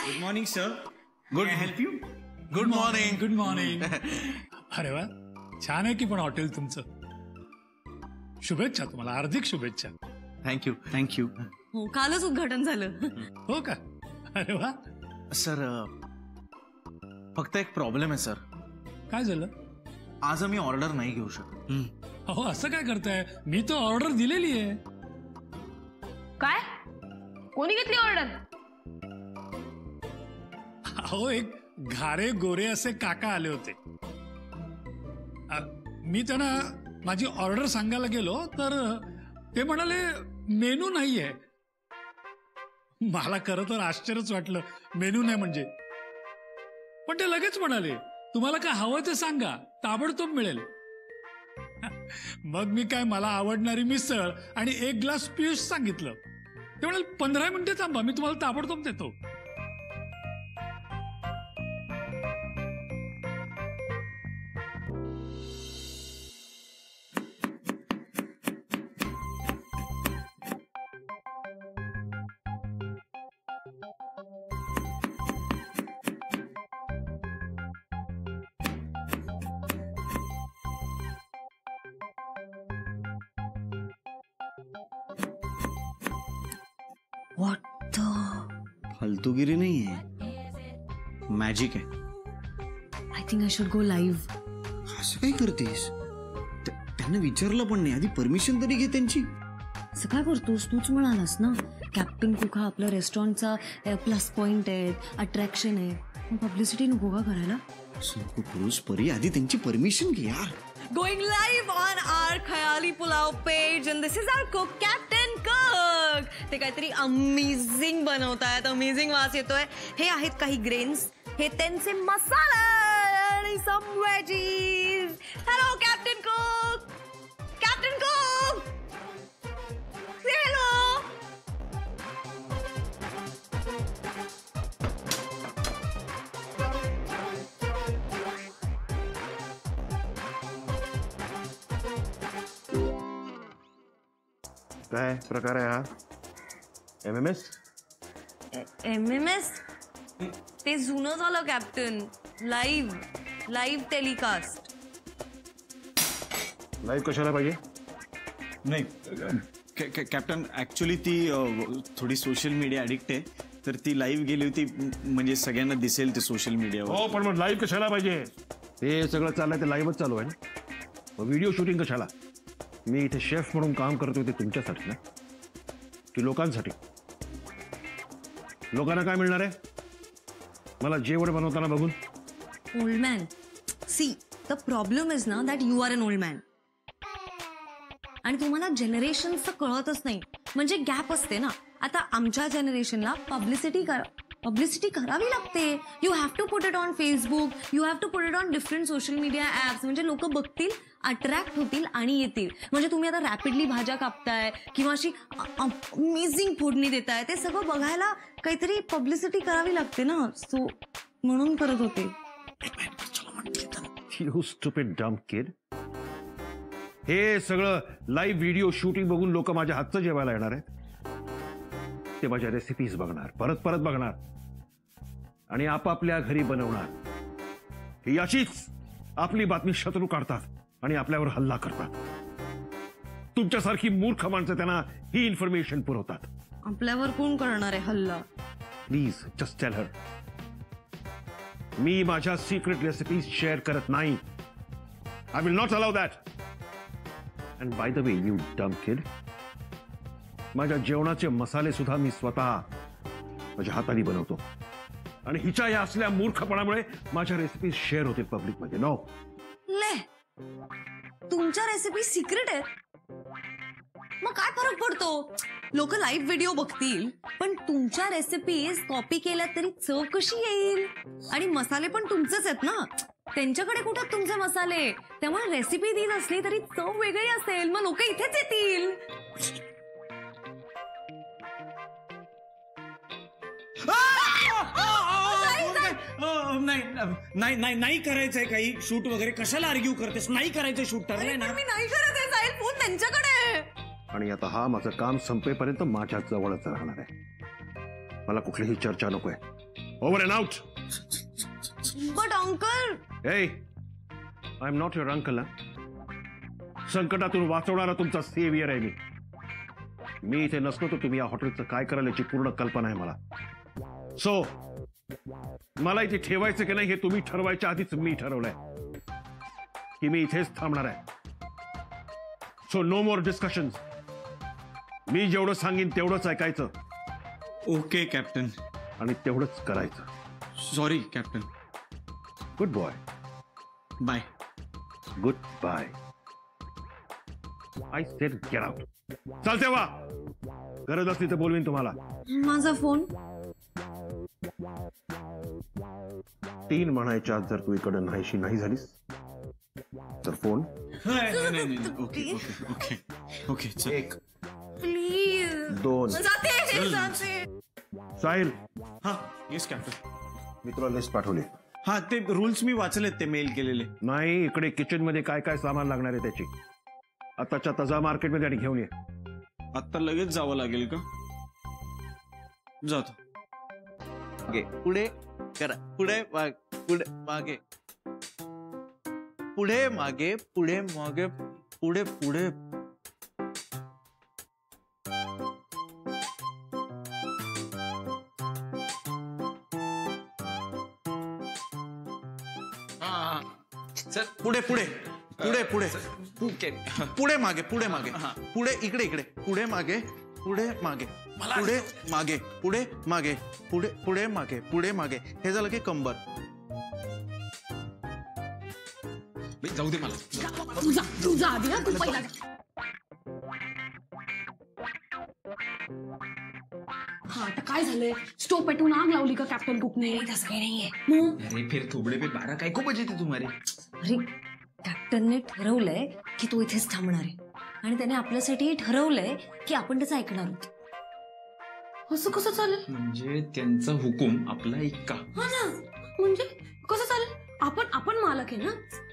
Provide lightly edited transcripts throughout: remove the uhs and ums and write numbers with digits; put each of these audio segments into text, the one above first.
Good morning sir. Good help you. Good morning. Good morning. अरे वा, छान आहे की पण हॉटेल तुमचं. शुभेच्छा तुम्हाला, हार्दिक शुभेच्छा. थँक्यू. थँक्यू. हो, कालच उद्घाटन झालं. हो का? अरे वा. सर फक्त एक प्रॉब्लेम आहे सर. काय झालं? आज आम्ही ऑर्डर नाही घेऊ शकत. अहो असं काय करताय? मी तर ऑर्डर दिलेली आहे. काय? कोणी घेतली ऑर्डर? अहो एक घारे गोरे असे काका आले होते. मी त्यांना माझी ऑर्डर सांगायला गेलो तर ते म्हणाले मेनू नाहीये. मला खरं तर आश्चर्यच वाटलं, मेनू नाही म्हणजे. पण ते लगेच म्हणाले तुम्हाला काय हवं ते सांगा, ताबडतोब मिळेल. मग मी काय, मला आवडणारी मिसळ आणि एक ग्लास पियुष सांगितलं. ते म्हणाले 15 मिनिटे थांबा, मी तुम्हाला ताबडतोब देतो. फालतूगिरी नाहीये, मॅजिक आहे. I think I should go live. असं काय करतेस? त्यांना विचारलं पण नाही, आधी परमिशन तरी घे त्यांची. असं काय करतोस? तूच म्हणालास ना कॅप्टन कुक हा आपल्या रेस्टॉरंटचा प्लस पॉइंट आहे, अट्रॅक्शन आहे. पब्लिसिटी नको का करायला? पुरुष परी, आधी त्यांची परमिशन घे यार. Going live on our Khayali Pulao page and this is our cook Captain Cook. ते काहीतरी अमेझिंग बनवतायत, अमेझिंग वास येतोय. हे आहेत काही ग्रेन्स, हे त्यांचे मसाला आणि some veggies. Hello captain cook. Captain cook, hello. काय प्रकार आहे हा? MMS? MMS ते जुनं झालं कॅप्टन. Live telecast. लाईव्ह कशाला पाहिजे? नाही कॅप्टन, ऍक्च्युली ती थोडी सोशल मीडिया ऍडिक्ट आहे, तर ती लाईव्ह गेली होती म्हणजे सगळ्यांना दिसेल ते सोशल मीडियावर. हो, पण मग लाईव्ह कशाला पाहिजे? हे सगळं चाललंय ते लाईव्हच चालू आहे ना. मग व्हिडिओ शूटिंग कशाला? मी इथे शेफ म्हणून काम करतोय ते तुमच्यासाठी ना की लोकांसाठी? लोकांना काय मिळणार आहे मला जेवण बनवताना बघून? Old man, see the problem is ना that you are an old man आणि तुम्हाला जनरेशनचं कळतच नाही. म्हणजे गॅप असते ना. आता आमच्या जनरेशनला पब्लिसिटी करावी लागते. You have to put it on Facebook, you have to put it on different social media apps. म्हणजे लोक बघतील, अट्रॅक्ट होतील आणि येतील. म्हणजे तुम्ही आता रॅपिडली भाज्या कापताय किंवा अशी अमेझिंग फोडणी देताय, ते सगळं बघायला काहीतरी पब्लिसिटी करावी लागते ना. सो म्हणून करत होते. You stupid dumb kid. हे सगळं लाईव्ह व्हिडिओ शूटिंग बघून लोक माझ्या हातचं जेवायला येणार आहेत. ते माझ्या रेसिपीज बघणार, परत परत बघणार आणि आपापल्या घरी बनवणार. ही अशीच आपली बातमी शत्रू काढतात आणि आपल्यावर हल्ला करतात. तुमच्यासारखी मूर्ख माणसं त्यांना ही इन्फॉर्मेशन पुरवतात. आपल्यावर कोण करणार आहे हल्ला? Please just tell her. मी माझ्या सिक्रेट रेसिपीज शेअर करत नाही. I will not allow that. And by the way you dumb kid, माझ्या जेवणाचे मसाले सुद्धा मी स्वतः माझ्या हाताने बनवतो आणि हिच्या या असल्या मूर्खपणामुळे माझ्या रेसिपीज शेअर होतील पब्लिक मध्ये. नो ले, तुमच्या रेसिपी सिक्रेट आहेत? मग काय फरक पडतो? लोक लाईव्ह व्हिडिओ बघतील, पण तुमच्या रेसिपीज कॉपी केल्या तरी चव कशी येईल? आणि मसाले पण तुमचेच आहेत ना. त्यांच्याकडे कुठे तुमचे मसाले? त्यामुळे रेसिपी देत असली तरी चव वेगळी असेल. मग लोक इथेच येतील. नाही करायचंय काही शूट वगैरे. कशाला आर्ग्यू करतेस? नाही करायचं शूट, ठरलंय ना. मी नाही करत आहे. जाईल फोन त्यांच्याकडे. आणि आता हा माझं काम संपेपर्यंत माझ्या जवळच राहणार आहे. मला कुठलीही चर्चा नकोय. Over and out. But uncle. A, I am not your uncle. संकटातून वाचवणारा तुमचा सेवियर आहे मी इथे नसतो तर तुम्ही या हॉटेलचं काय कराल याची पूर्ण कल्पना आहे मला. सो मला इथे ठेवायचं की नाही हे तुम्ही ठरवायच्या आधीच मी ठरवलंय की मी इथेच थांबणार आहे. So no more discussion. मी जेवढं सांगेन तेवढंच ऐकायचं ओके कॅप्टन. आणि तेवढंच करायचं. Sorry captain. Good boy. Bye. Goodbye. I said get out. चालते वा. गरज असली तर बोलवीन तुम्हाला. माझा फोन. 3 म्हणायच्या जर तू इकडे नाहीशी नाही झालीस तर फोन. नाही. ओके ओके ओके ओके चल. 1 प्लीज. 2. जाते. साहिल, हा येस कॅप्टन. मी तुला लिस्ट पाठवली. हा ते रूल्स मी वाचलेत ते मेल केलेले. नाही, इकडे किचन मध्ये काय काय सामान लागणार आहे त्याची आताच्या ताजा मार्केटमध्ये आणि घेऊन ये. आता लगेच जावं लागेल का? जातो. पुढे करा. पुढे मागे पुढे मागे पुढे मागे पुढे पुढे. चल पुढे पुढे पुढे पुढे पुढे मागे पुढे मागे पुढे इकडे इकडे पुढे मागे पुढे मागे पुढे मागे पुढे मागे पुढे पुढे मागे पुढे मागे. हे झालं की कंबर. जाऊ दे मला. तुझा आधी ना तू पहिला. हा आता काय झालंय? स्टोव पेटवून आग लावली का कॅप्टन कुकने? तसं काही नाहीये. अरे फिर थोबड़े पे 12 काय को बजे थे तुम्हारे. अरे कॅप्टनने ठरवलंय की तो इथेच थांबणार आहे आणि त्याने आपल्यासाठी ठरवलंय की आपण त्याचं ऐकणार आहोत. असं कसं चालेल? म्हणजे त्यांचा हुकूम आपला ऐका. हा ना, म्हणजे कसं चालेल? आपण मालक आहे ना,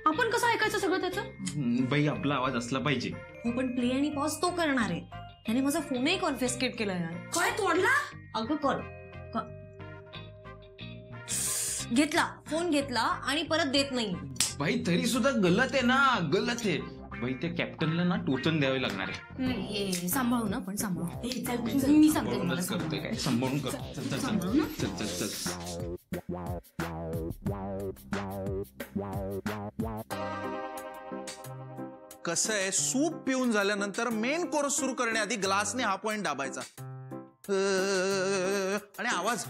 आपण कसं ऐकायचं सगळं त्याचं? बाई आपला आवाज असला पाहिजे. हो पण प्ले आणि पॉज तो करणार आहे. त्याने माझा फोनही कॉन्फिस्केट केला यार. काय तोडला? अगं घेतला फोन घेतला आणि परत देत नाही. भाई तरी सुद्धा गलत आहे ना, गलत आहे. भाई त्या कॅप्टनला ना टोचन द्यावे लागणार आहे. सांभाळू ना, पण सांभाळू. मी सांगते तुम्हाला. करतोय काय सांभाळून कर. चल चल चल चल चल चल. कसं आहे, सूप पिऊन झाल्यानंतर मेन कोर्स सुरू करण्याआधी ग्लासने हा पॉइंट दाबायचा आणि आवाज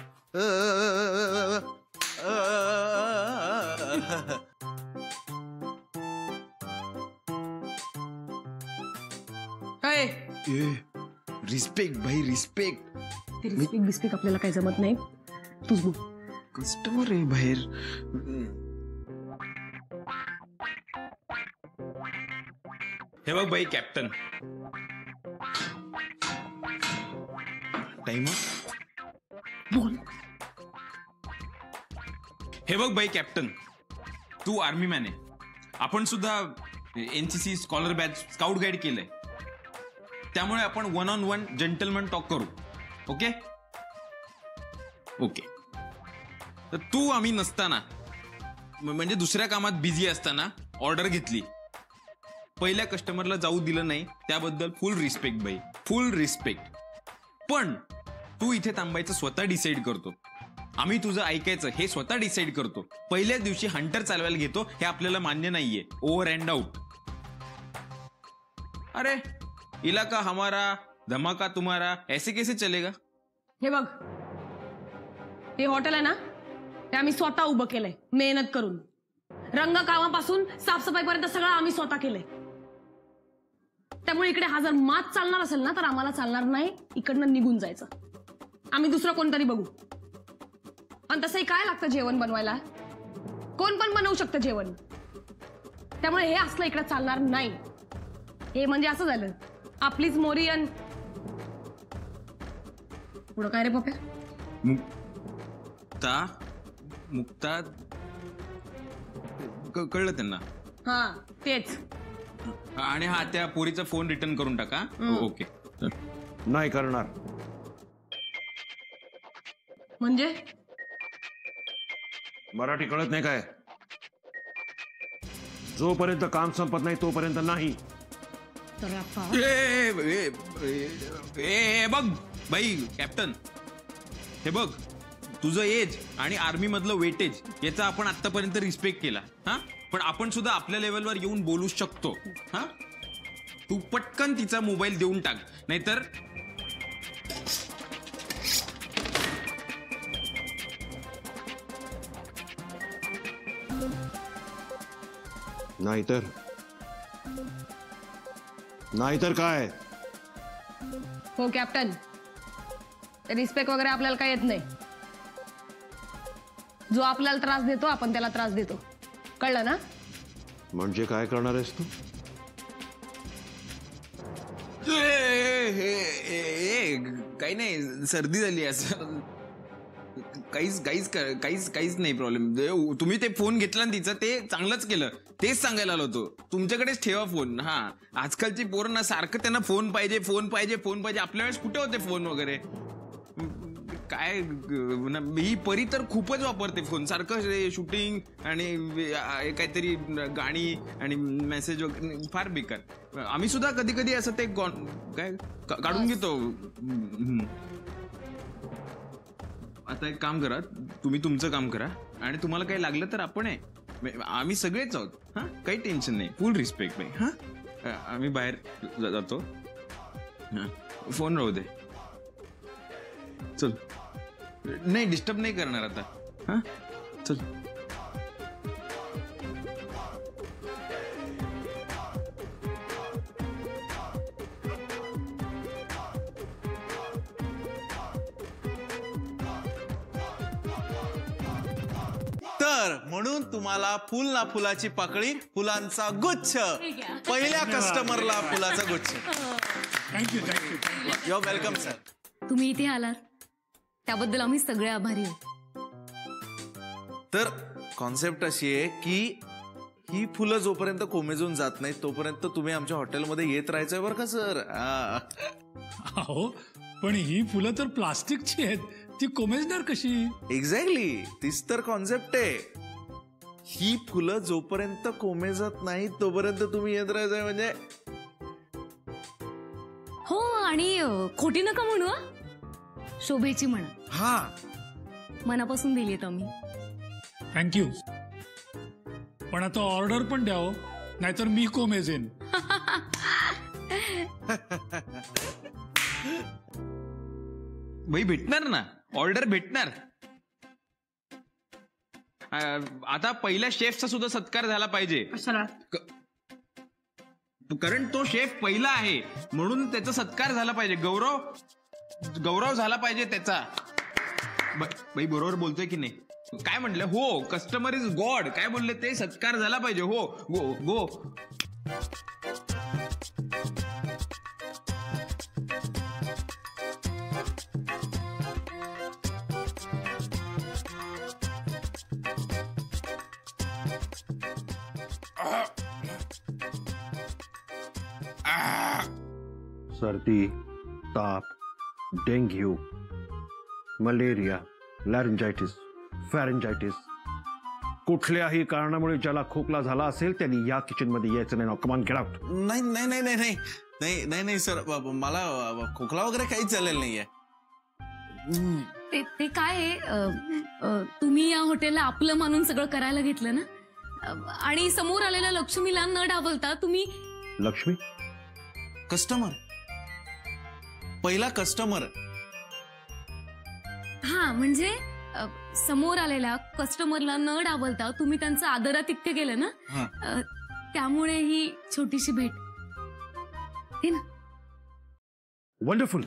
रिस्पेक्ट भाई रिस्पेक्ट. रिस्पेक्ट आपल्याला काही जमत नाही. तूच बोल. कस्टमर आहे बाहेर. हे बघ बाई कॅप्टन. टाइम बोल. हे बघ बाई कॅप्टन, तू आर्मी मॅन आहे. आपण सुद्धा NCC scholar batch scout guide केलंय. त्यामुळे आपण 1-on-1 जेंटलमॅन टॉक करू. Okay okay. तर तू आम्ही नसताना म्हणजे दुसऱ्या कामात बिझी असताना ऑर्डर घेतली, पहिल्या कस्टमरला जाऊ दिलं नाही, त्याबद्दल फुल रिस्पेक्ट बाई, फुल रिस्पेक्ट. पण तू इथे थांबायचं स्वतः डिसाईड करतो. आम्ही तुझं ऐकायचं हे स्वतः डिसाईड करतो. पहिल्या दिवशी हंटर चालवायला घेतो हे आपल्याला मान्य नाहीये. Over and out. अरे इलाका हमारा धमाका तुम्हारा ऐसे कैसे चलेगा. हे बघ, हे हॉटेल आहे ना, ते आम्ही स्वतः उभं केलंय मेहनत करून. रंगकामापासून साफसफाईपर्यंत सगळं आम्ही स्वतः केलंय. त्यामुळे इकडे हा जर मात चालणार असेल ना तर आम्हाला चालणार नाही. इकडनं निघून जायचं. आम्ही दुसरं कोणतरी बघू. आणि तसंही काय लागतं जेवण बनवायला? कोण पण बनवू शकतं जेवण. त्यामुळे हे असलं इकडे चालणार नाही. हे म्हणजे असं झालं आपलीच मोरियन. पुढं काय रे पप्या? मुक्ता कळलं त्यांना. हा तेच. आणि हा त्या पोरीचा फोन रिटर्न करून टाका. ओके. नाही करणार. म्हणजे मराठी कळत नाही काय? जोपर्यंत काम संपत नाही तोपर्यंत नाही. तर आता ए बघ बाई कॅप्टन, हे बघ तुझं एज आणि आर्मी मधलं वेटेज याचा आपण आतापर्यंत रिस्पेक्ट केला. हा, पण आपण सुद्धा आपल्या लेवलवर येऊन बोलू शकतो. हा, तू पटकन तिचा मोबाईल देऊन टाक, नाहीतर नाहीतर काय? हो कॅप्टन, रिस्पेक्ट वगैरे आपल्याला काय येत नाही. जो आपल्याला त्रास देतो आपण त्याला त्रास देतो, कळलं ना? म्हणजे काय करणार आहेस तू? काही नाही, सर्दी झाली असं. काहीच नाही प्रॉब्लेम. तुम्ही ते फोन घेतला ना तिचा, ते चांगलंच केलं. तेच सांगायला आलो होतो, तुमच्याकडेच ठेवा फोन. हा, आजकालची पोरं ना सारखं त्यांना फोन पाहिजे. आपल्या वेळेस कुठे होते फोन वगैरे? काय ही परी तर खूपच वापरते फोन, सारखं शूटिंग आणि काहीतरी गाणी आणि मेसेज वगैरे, फार बेकार. आम्ही सुद्धा कधी कधी असं ते काय काढून घेतो. आता एक काम करा, तुम्ही तुमचं काम करा आणि तुम्हाला काही लागलं तर आपण आहे, आम्ही सगळेच आहोत. हा, काही टेन्शन नाही, फुल रिस्पेक्ट नाही. हा, आम्ही बाहेर जातो. फोन राहू दे, चल. नाही, डिस्टर्ब नाही करणार आता. हा, चल. तर म्हणून तुम्हाला फुल ना फुलाची पाकळी, फुलांचा गुच्छ. पहिल्या कस्टमरला फुलाचा गुच्छ. Thank you. You are welcome sir. तुम्ही इथे आलात त्याबद्दल आम्ही सगळे आभारी आहोत. तर कॉन्सेप्ट अशी आहे की ही फुलं जोपर्यंत कोमेजून जात नाही तोपर्यंत तुम्ही आमच्या हॉटेलमध्ये येत राहायचंय बरं का सर. हो, पण ही फुलं तर प्लास्टिकची आहेत, ती कोमेजणार कशी? एक्झॅक्टली, तीच तर कॉन्सेप्ट आहे. ही फुलं जोपर्यंत कोमेजत नाही तोपर्यंत तुम्ही येत राहायचंय. म्हणजे हो, आणि खोटी नका म्हणू, शोभेची म्हणा. हा, मनापासून दिलीत आम्ही. थँक्यू. पण आता ऑर्डर पण द्या, नाहीतर मी कोमेजेन. भाई भेटणार ना, ऑर्डर भेटणार. आता पहिल्या शेफचा सुद्धा सत्कार झाला पाहिजे, कारण तो शेफ पहिला आहे म्हणून त्याचा सत्कार झाला पाहिजे. गौरव झाला पाहिजे त्याचा. बाई बरोबर बोलतोय की नाही? काय म्हटलं? हो, कस्टमर इज गॉड. काय बोलले ते? सत्कार झाला पाहिजे. हो, गो. सर्दी, ताप, डेंग्यू, मलेरिया, लॅरिंजायटिस, फॅरेंजायटिस, कुठल्याही कारणामुळे ज्याला खोकला झाला असेल त्यांनी या किचन मध्ये यायचं नाही. कमान गेट आउट. नाही सर, मला खोकला वगैरे काहीच झालेलं नाहीये. ते काय आहे, तुम्ही या हॉटेलला आपलं मानून सगळं करायला घेतलं ना, आणि समोर आलेल्या लक्ष्मीला न डावलता तुम्ही. लक्ष्मी? कस्टमर, पहिला कस्टमर. हा, म्हणजे समोर आलेल्या कस्टमरला न डावलता तुम्ही त्यांचं आदरातिथ्य केलं ना, त्यामुळे ही छोटीशी भेट हे ना. Wonderful.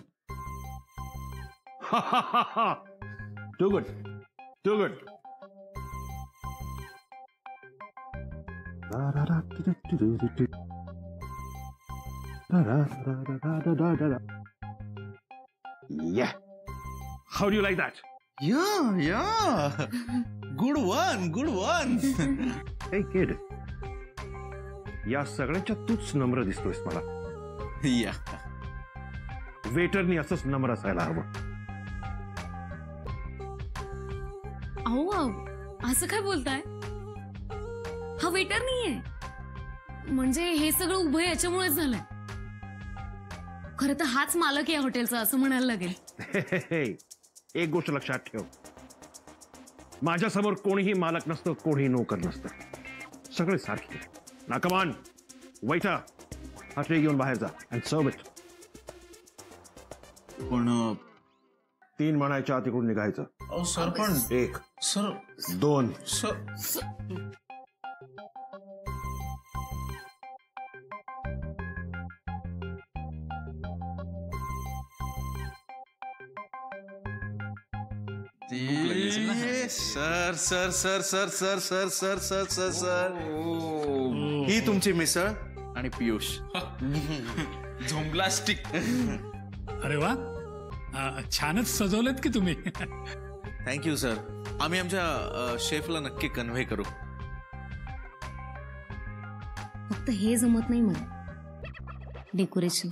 Too good. Yeah. How do you like that? Yeah. Good one. Hey kid. या सगळ्याच्या तूच नम्र दिसतोयस मला. Yeah. वेटरनी असंच नम्र असायला हवं. अहो, असं काय बोलताय? हा वेटर नाहीये. म्हणजे हे सगळं उभं याच्यामुळेच झालंय. खरं तर हाच मालक या हॉटेलचा असं म्हणायला लागेल. एक गोष्ट लक्षात ठेव, माझ्या समोर कोणीही मालक नसतं, कोणीही नोकर नसतं, सगळे सारखे. ना कमान वैटा, हा ट्रे घेऊन बाहेर जा अँड सर्व इट. पण 3 म्हणायच्या आत इकडून निघायचं. सर पण 1 sir 2 sir sir sir sir sir sir sir sir sir sir sir ही तुमची मिसळ आणि पियुष. झोंबलास्टिक. अरे वा, छानच सजवलेत की तुम्ही. Thank you sir. आम्ही आमच्या शेफला नक्की कन्व्हे करू. फक्त हे जमत नाही मला, डेकोरेशन.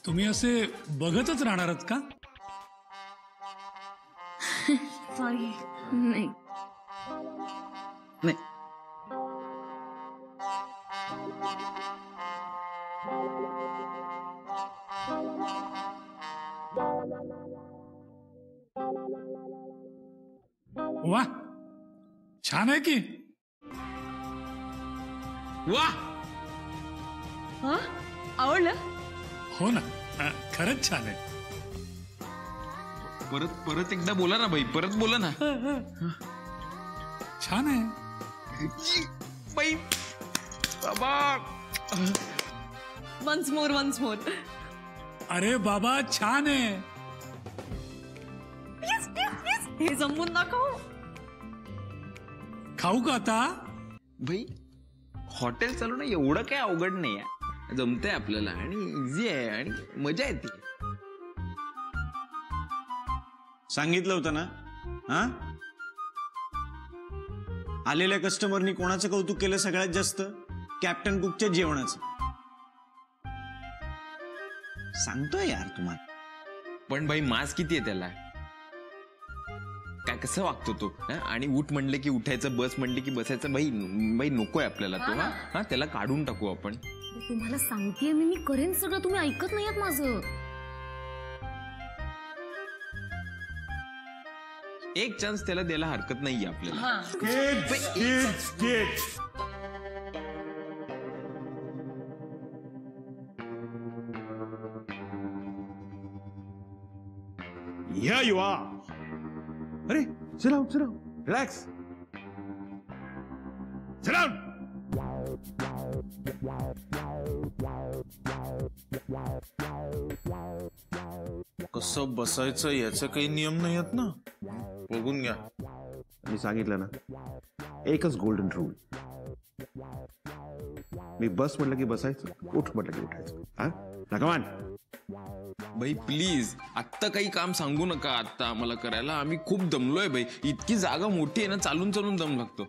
तुम्ही असे बघतच राहणारच का? सॉरी. नाही. नाही. वा, छान आहे की. वा, हा, आवडलं? हो ना, खरंच छान आहे. परत परत एकदा बोला ना बाई, परत बोला ना. छान आहे बाई. बाबा, वन्स मोर वन्स मोर. अरे बाबा, छान आहे. हे जमवून दाखव. खाऊ का आता? भाई हॉटेल चालवणं एवढं काय अवघड नाही आहे. जमतंय आपल्याला आणि इझी आहे आणि मजा येते. सांगितलं होतं ना. हा, आलेल्या कस्टमरनी कोणाचं कौतुक केलं सगळ्यात जास्त? कॅप्टन कुकच्या जेवणाचं. सांगतोय यार तुम्हाला. पण भाई मास किती आहे त्याला? काय कसं वागतो तो? आणि उठ म्हणले की उठायचं, बस म्हणले की बसायचं. बाई नकोय आपल्याला तो. हा, त्याला काढून टाकू आपण. तुम्हाला सांगतेय मी करेन सगळं, तुम्ही ऐकत नाहीयेत माझं. एक चान्स त्याला द्यायला हरकत नाहीये आपल्याला. Here you are. अरे, sit down, sit down. Relax. Sit down. कसं बसायचं याचे काही नियम नाही आहेत ना. बघून घ्या. मी सांगितलं ना, एकच गोल्डन रूल. मी बस म्हटलं की बसायचं, उठ म्हटलं की उठायचं. हा, कमान. भाई प्लीज आत्ता काही काम सांगू नका. आत्ता आम्हाला करायला आम्ही खूप दमलोय भाई. इतकी जागा मोठी आहे ना, चालून चालून दम लागतो.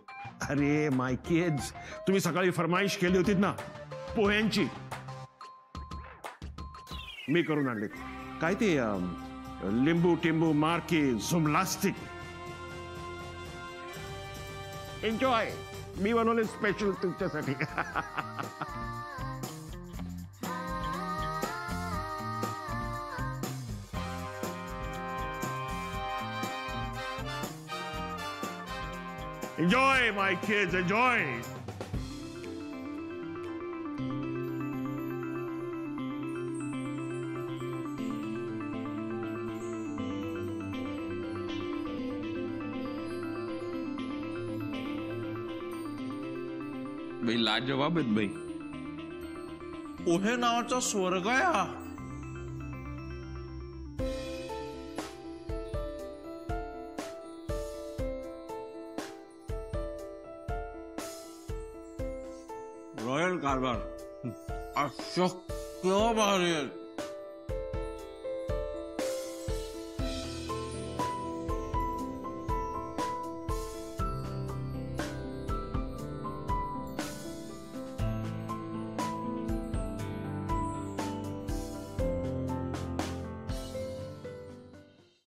अरे माय किड्स, तुम्ही सकाळी फरमाईश केली होती ना पोह्यांची, मी करून आणले. काय ते लिंबू टिंबू मार्के झुमलास्टिक. एन्जॉय. मी बनवले स्पेशल तुमच्यासाठी. Enjoy, my kids, enjoy. भाई लाजवाब आहेत भाई. पोहे नावाचा स्वर्ग आहे हा. रॉयल कारभार. अशक्य भारी आहे.